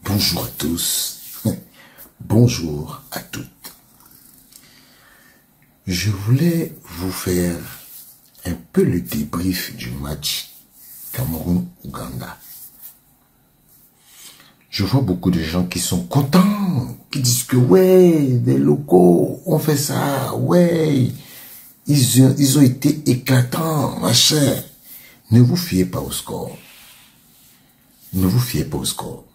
Bonjour à tous, bonjour à toutes. Je voulais vous faire un peu le débrief du match Cameroun-Ouganda. Je vois beaucoup de gens qui sont contents, qui disent que ouais, des locaux ont fait ça, ouais, ils ont été éclatants, machin. Ne vous fiez pas au score. Ne vous fiez pas au score.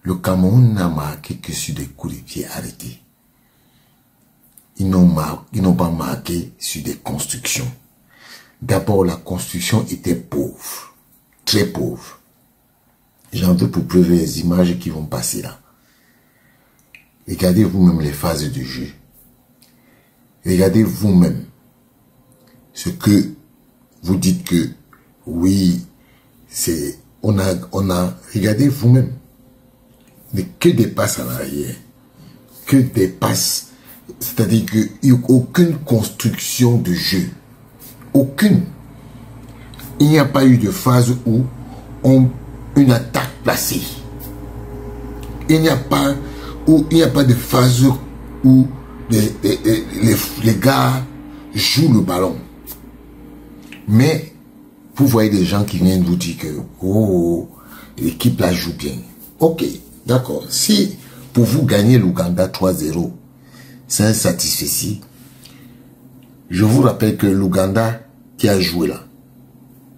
Le Cameroun n'a marqué que sur des coups de pied arrêtés. Ils n'ont pas marqué sur des constructions. D'abord, la construction était pauvre, très pauvre. J'en veux pour preuve les images qui vont passer là. Regardez vous-même les phases du jeu. Regardez vous-même ce que vous dites que oui, c'est on a regardez vous-même. Mais que des passes en arrière, que des passes, c'est-à-dire qu'il n'y a aucune construction de jeu. Aucune. Il n'y a pas eu de phase où une attaque placée. Il n'y a pas de phase où les gars jouent le ballon. Mais vous voyez des gens qui viennent vous dire que oh, l'équipe là joue bien. Ok, d'accord. Si pour vous gagner l'Ouganda 3-0, c'est un satisfait. Je vous rappelle que l'Ouganda qui a joué là,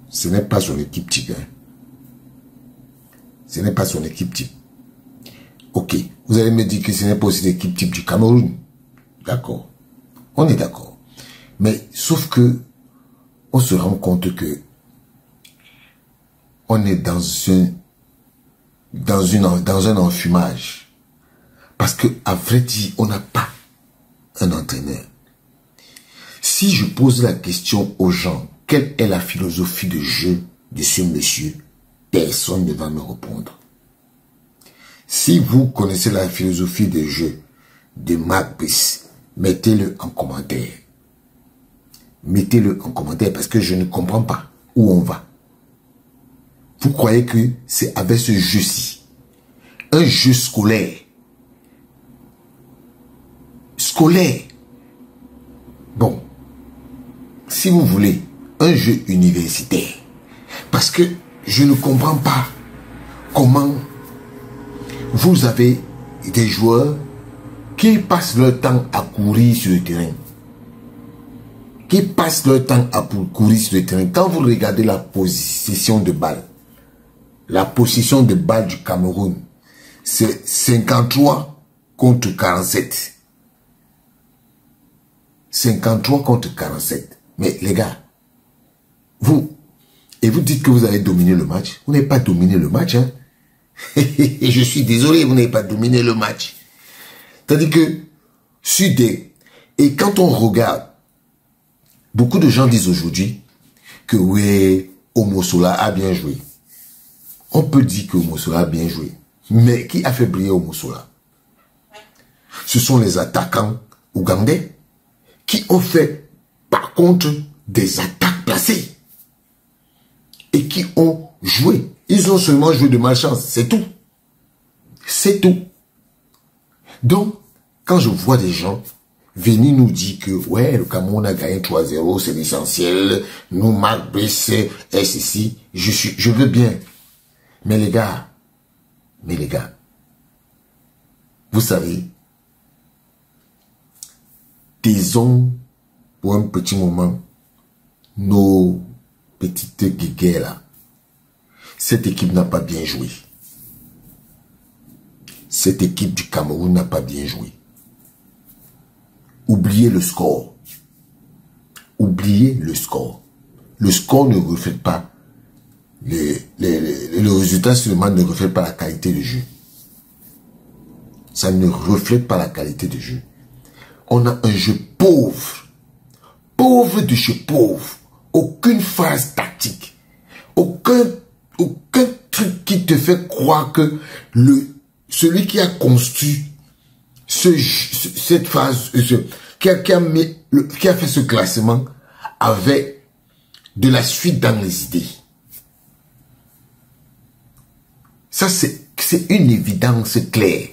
ce n'est pas son équipe type. Hein. Ce n'est pas son équipe type. Ok, vous allez me dire que ce n'est pas aussi l'équipe type du Cameroun. D'accord, on est d'accord. Mais sauf que on se rend compte que on est dans un enfumage. Parce que, à vrai dire, on n'a pas un entraîneur. Si je pose la question aux gens, quelle est la philosophie de jeu de ce monsieur, personne ne va me répondre. Si vous connaissez la philosophie de jeu de Marc Brice, mettez-le en commentaire. Mettez-le en commentaire parce que je ne comprends pas où on va. Vous croyez que c'est avec ce jeu-ci, un jeu scolaire, bon, si vous voulez, un jeu universitaire, parce que je ne comprends pas comment vous avez des joueurs qui passent leur temps à courir sur le terrain. Qui passent leur temps à courir sur le terrain. Quand vous regardez la possession de balle, du Cameroun, c'est 53 contre 47. 53 contre 47. Mais les gars, vous dites que vous avez dominé le match. Vous n'avez pas dominé le match, hein. Je suis désolé, vous n'avez pas dominé le match. C'est-à-dire que, et quand on regarde, beaucoup de gens disent aujourd'hui que oui, Omosola a bien joué. On peut dire que Omosola a bien joué. Mais qui a fait briller Omosola? Ce sont les attaquants ougandais qui ont fait, par contre, des attaques placées. Et qui ont joué. Ils ont seulement joué de malchance. C'est tout. C'est tout. Donc, quand je vois des gens venir nous dire que, ouais, le Cameroun a gagné 3-0, c'est l'essentiel, nous, Marc Brice, est ceci, je veux bien. Mais les gars, vous savez, taisons pour un petit moment nos petites guéguerres là. Cette équipe n'a pas bien joué. Cette équipe du Cameroun n'a pas bien joué. Oubliez le score. Oubliez le score. Le score ne reflète pas le résultat seulement ne reflète pas la qualité de jeu. Ça ne reflète pas la qualité de jeu. On a un jeu pauvre. Pauvre de chez pauvre. Aucune phase tactique. Aucun truc qui te fait croire que celui qui a construit cette phase, qui a fait ce classement avait de la suite dans les idées. Ça, c'est une évidence claire.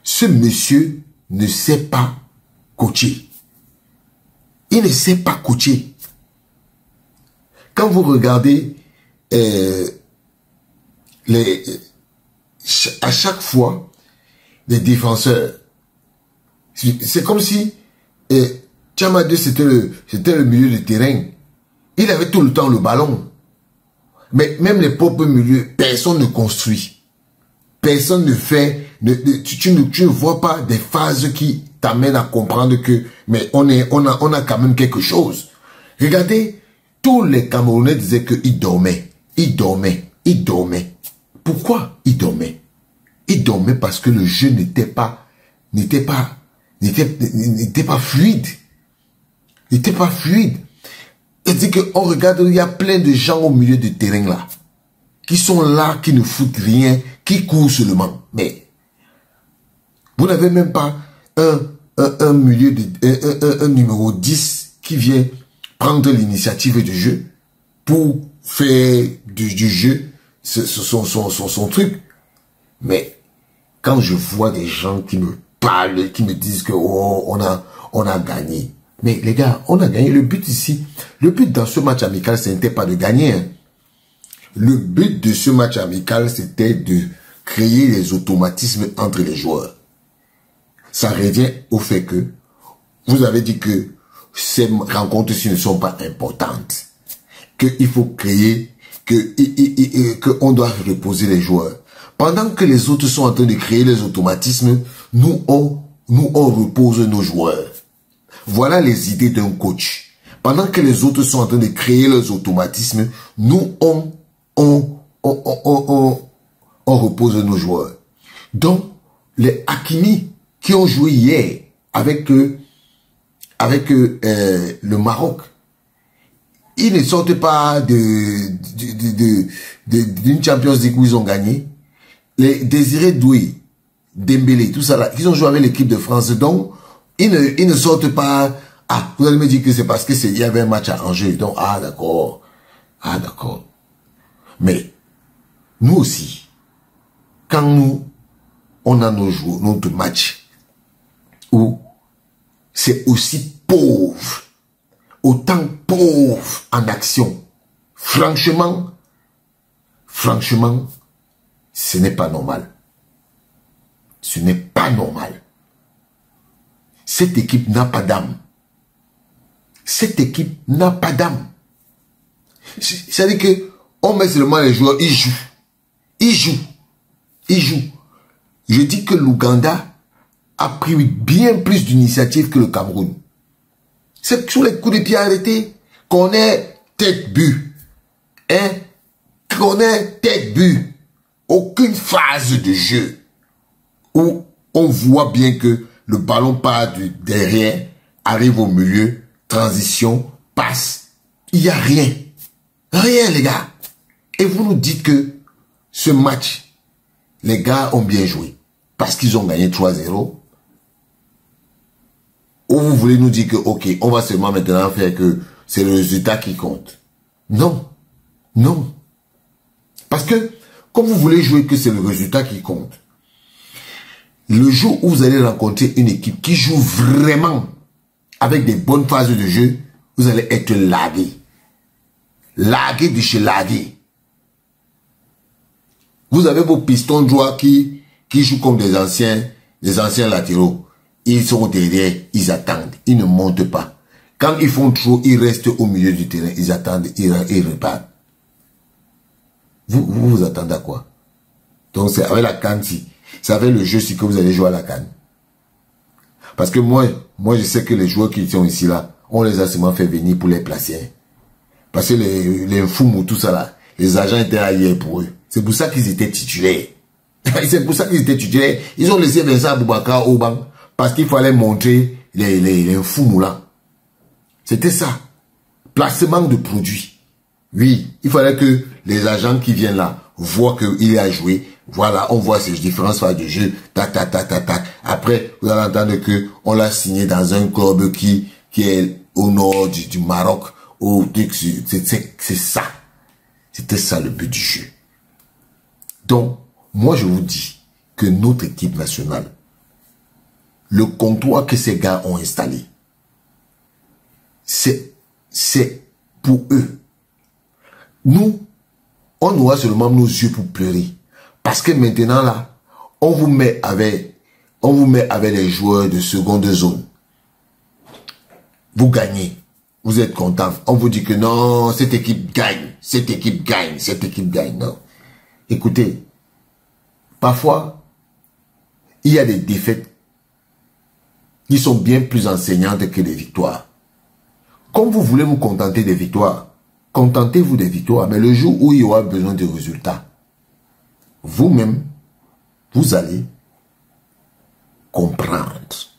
Ce monsieur ne sait pas coacher. Il ne sait pas coacher. Quand vous regardez à chaque fois, les défenseurs, c'est comme si Tchamadou, c'était le milieu de terrain. Il avait tout le temps le ballon. Mais même les propres milieux, personne ne construit. Personne ne fait... tu ne vois pas des phases qui t'amènent à comprendre que... Mais on a quand même quelque chose. Regardez, tous les Camerounais disaient qu'ils dormaient. Ils dormaient. Ils dormaient. Pourquoi ils dormaient? Ils dormaient parce que le jeu n'était pas fluide. N'était pas fluide. C'est-à-dire qu'on regarde, il y a plein de gens au milieu du terrain là, qui sont là, qui ne foutent rien, qui courent seulement. Mais, vous n'avez même pas un numéro 10 qui vient prendre l'initiative du jeu pour faire du jeu son truc. Mais, quand je vois des gens qui me parlent, qui me disent que oh, on a gagné. Mais les gars, on a gagné. Le but ici, le but dans ce match amical, ce n'était pas de gagner. Hein. Le but de ce match amical, c'était de créer les automatismes entre les joueurs. Ça revient au fait que vous avez dit que ces rencontres-ci ne sont pas importantes. Qu'il faut créer, qu'on doit reposer les joueurs. Pendant que les autres sont en train de créer les automatismes, nous on repose nos joueurs. Voilà les idées d'un coach. Pendant que les autres sont en train de créer leurs automatismes, nous, on repose nos joueurs. Donc, les Hakimi qui ont joué hier avec le Maroc, ils ne sortent pas d'une Champions League où ils ont gagné. Les Désiré Doué, Dembélé, tout ça là, ils ont joué avec l'équipe de France. Donc, ils ne sortent pas. Ah, vous allez me dire que c'est parce que il y avait un match à Angers. Donc, ah, d'accord. Ah, d'accord. Mais, nous aussi, quand on a nos jours, notre match, où c'est aussi pauvre, autant pauvre en action. Franchement, ce n'est pas normal. Ce n'est pas normal. Cette équipe n'a pas d'âme. Cette équipe n'a pas d'âme. C'est-à-dire que on met seulement les joueurs, ils jouent. Ils jouent. Ils jouent. Je dis que l'Ouganda a pris bien plus d'initiatives que le Cameroun. C'est sur les coups de pied arrêtés qu'on est tête-but. Hein? Qu'on est tête-but. Aucune phase de jeu où on voit bien que le ballon part du derrière, arrive au milieu, transition, passe. Il n'y a rien. Rien, les gars. Et vous nous dites que ce match, les gars ont bien joué. Parce qu'ils ont gagné 3-0. Ou vous voulez nous dire que, ok, on va seulement maintenant faire que c'est le résultat qui compte. Non. Non. Parce que, comme vous voulez jouer que c'est le résultat qui compte, le jour où vous allez rencontrer une équipe qui joue vraiment avec des bonnes phases de jeu, vous allez être largué. Largué de chez largué. Vous avez vos pistons droits qui jouent comme des anciens latéraux. Ils sont derrière, ils attendent, ils ne montent pas. Quand ils font trop, ils restent au milieu du terrain, ils attendent, ils repartent. Vous attendez à quoi? Donc c'est avec la CAN, si. C'est avec le jeu si que vous allez jouer à la CAN. Parce que moi je sais que les joueurs qui sont ici là, on les a seulement fait venir pour les placer. Parce que les Foumou, tout ça là, les agents étaient ailleurs pour eux. C'est pour ça qu'ils étaient titulaires. C'est pour ça qu'ils étaient titulaires. Ils ont laissé Vincent Aboubakar au banc. Parce qu'il fallait montrer les Foumou là. C'était ça. Placement de produits. Oui, il fallait que les agents qui viennent là voient qu'il a joué. Voilà, on voit ces différentes phases de jeu. Tac, tac, tac, tac, tac. Après, vous allez entendre que on l'a signé dans un club qui est au nord du Maroc. C'est ça. C'était ça le but du jeu. Donc, moi je vous dis que notre équipe nationale, le comptoir que ces gars ont installé, c'est pour eux. Nous, on aura seulement nos yeux pour pleurer. Parce que maintenant là, on vous met avec les joueurs de seconde zone. Vous gagnez. Vous êtes content. On vous dit que non, cette équipe gagne. Cette équipe gagne. Cette équipe gagne. Non. Écoutez, parfois, il y a des défaites qui sont bien plus enseignantes que des victoires. Comme vous voulez vous contenter des victoires, contentez-vous des victoires. Mais le jour où il y aura besoin de résultats, vous-même, vous allez comprendre.